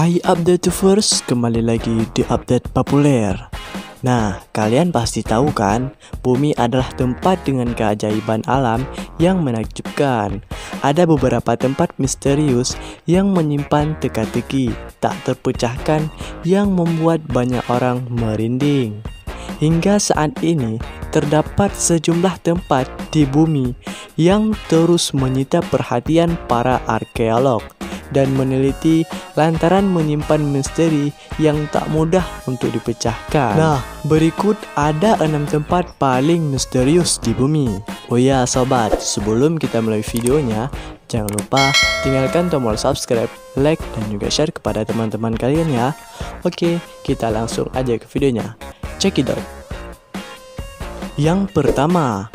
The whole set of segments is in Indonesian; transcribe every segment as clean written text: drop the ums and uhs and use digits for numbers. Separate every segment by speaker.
Speaker 1: Hai update first, kembali lagi di update populer. Nah, kalian pasti tahu kan, bumi adalah tempat dengan keajaiban alam yang menakjubkan. Ada beberapa tempat misterius yang menyimpan teka-teki tak terpecahkan yang membuat banyak orang merinding. Hingga saat ini, terdapat sejumlah tempat di bumi yang terus menyita perhatian para arkeolog dan meneliti lantaran menyimpan misteri yang tak mudah untuk dipecahkan. Nah, berikut ada 6 tempat paling misterius di bumi. Oh ya sobat, sebelum kita mulai videonya, jangan lupa tinggalkan tombol subscribe, like, dan juga share kepada teman-teman kalian ya. Oke, kita langsung aja ke videonya. Check it out. Yang pertama,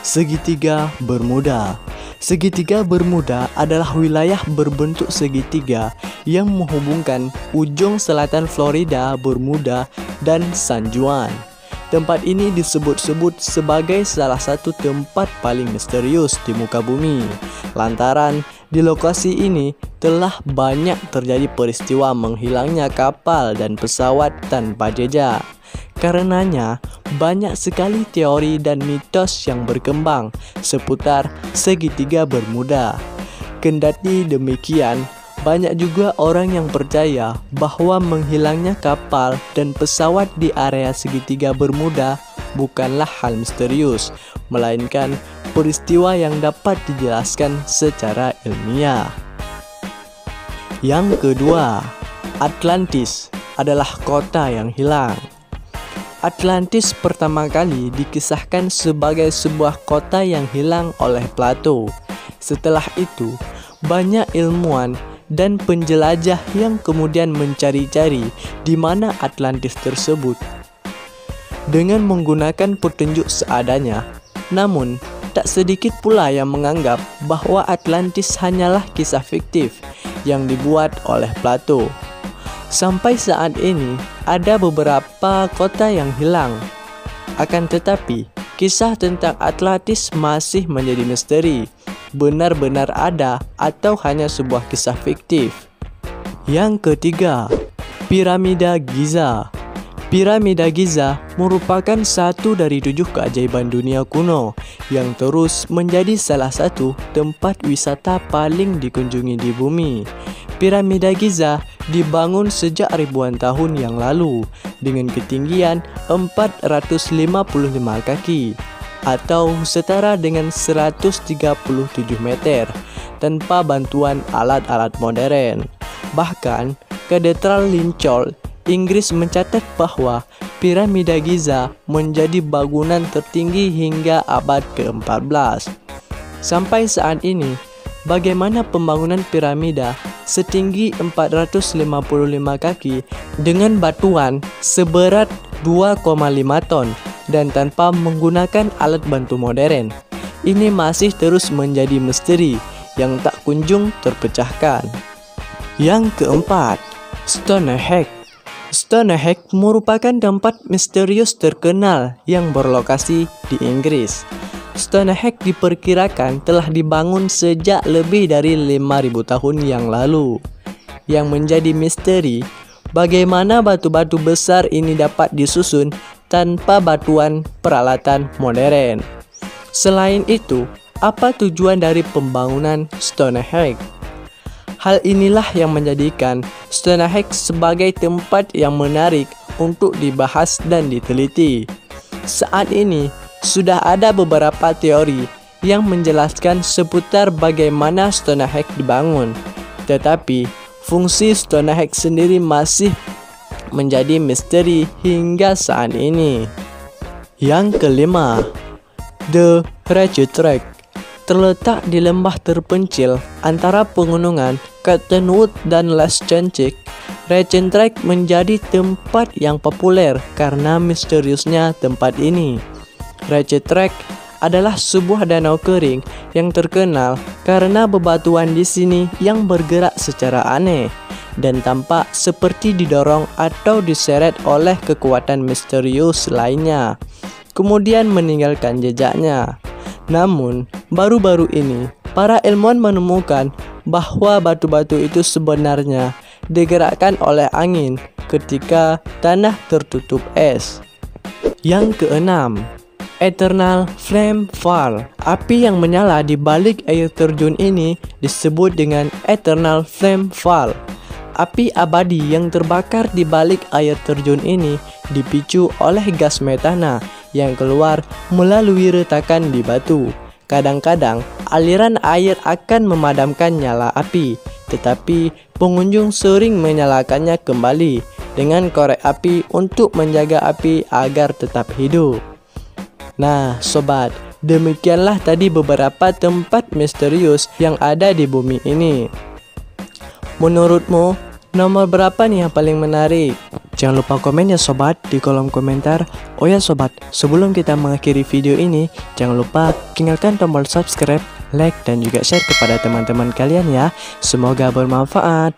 Speaker 1: segitiga Bermuda. Segitiga Bermuda adalah wilayah berbentuk segitiga yang menghubungkan ujung selatan Florida, Bermuda, dan San Juan. Tempat ini disebut-sebut sebagai salah satu tempat paling misterius di muka bumi, lantaran di lokasi ini telah banyak terjadi peristiwa menghilangnya kapal dan pesawat tanpa jejak. Karenanya, banyak sekali teori dan mitos yang berkembang seputar segitiga Bermuda. Kendati demikian, banyak juga orang yang percaya bahwa menghilangnya kapal dan pesawat di area segitiga Bermuda bukanlah hal misterius, melainkan peristiwa yang dapat dijelaskan secara ilmiah. Yang kedua, Atlantis adalah kota yang hilang. Atlantis pertama kali dikisahkan sebagai sebuah kota yang hilang oleh Plato. Setelah itu, banyak ilmuwan dan penjelajah yang kemudian mencari-cari di mana Atlantis tersebut dengan menggunakan petunjuk seadanya. Namun, tak sedikit pula yang menganggap bahwa Atlantis hanyalah kisah fiktif yang dibuat oleh Plato. Sampai saat ini, ada beberapa kota yang hilang. Akan tetapi, kisah tentang Atlantis masih menjadi misteri. Benar-benar ada atau hanya sebuah kisah fiktif? Yang ketiga, Piramida Giza. Piramida Giza merupakan satu dari 7 keajaiban dunia kuno yang terus menjadi salah satu tempat wisata paling dikunjungi di bumi. Piramida Giza dibangun sejak ribuan tahun yang lalu dengan ketinggian 455 kaki atau setara dengan 137 meter tanpa bantuan alat-alat modern. Bahkan, Katedral Lincoln, Inggris mencatat bahwa Piramida Giza menjadi bangunan tertinggi hingga abad ke-14. Sampai saat ini, bagaimana pembangunan piramida setinggi 455 kaki dengan batuan seberat 2,5 ton dan tanpa menggunakan alat bantu modern? Ini masih terus menjadi misteri yang tak kunjung terpecahkan. Yang keempat, Stonehenge. Stonehenge merupakan tempat misterius terkenal yang berlokasi di Inggris. Stonehenge diperkirakan telah dibangun sejak lebih dari 5.000 tahun yang lalu. Yang menjadi misteri, bagaimana batu-batu besar ini dapat disusun tanpa bantuan peralatan modern. Selain itu, apa tujuan dari pembangunan Stonehenge? Hal inilah yang menjadikan Stonehenge sebagai tempat yang menarik untuk dibahas dan diteliti. Saat ini, sudah ada beberapa teori yang menjelaskan seputar bagaimana Stonehenge dibangun, tetapi fungsi Stonehenge sendiri masih menjadi misteri hingga saat ini. Yang kelima, The Ratchet Track. Terletak di lembah terpencil antara pegunungan Cottonwood dan Las Cancik, Ratchet Track menjadi tempat yang populer karena misteriusnya tempat ini. Ratchet Track adalah sebuah danau kering yang terkenal karena bebatuan di sini yang bergerak secara aneh dan tampak seperti didorong atau diseret oleh kekuatan misterius lainnya, kemudian meninggalkan jejaknya. Namun, baru-baru ini, para ilmuwan menemukan bahwa batu-batu itu sebenarnya digerakkan oleh angin ketika tanah tertutup es. Yang keenam, Eternal Flame Fall. Api yang menyala di balik air terjun ini disebut dengan Eternal Flame Fall. Api abadi yang terbakar di balik air terjun ini dipicu oleh gas metana yang keluar melalui retakan di batu. Kadang-kadang aliran air akan memadamkan nyala api, tetapi pengunjung sering menyalakannya kembali dengan korek api untuk menjaga api agar tetap hidup. Nah, sobat, demikianlah tadi beberapa tempat misterius yang ada di bumi ini. Menurutmu, nomor berapa nih yang paling menarik? Jangan lupa komen ya sobat di kolom komentar. Oh ya sobat, sebelum kita mengakhiri video ini, jangan lupa tinggalkan tombol subscribe, like, dan juga share kepada teman-teman kalian ya. Semoga bermanfaat.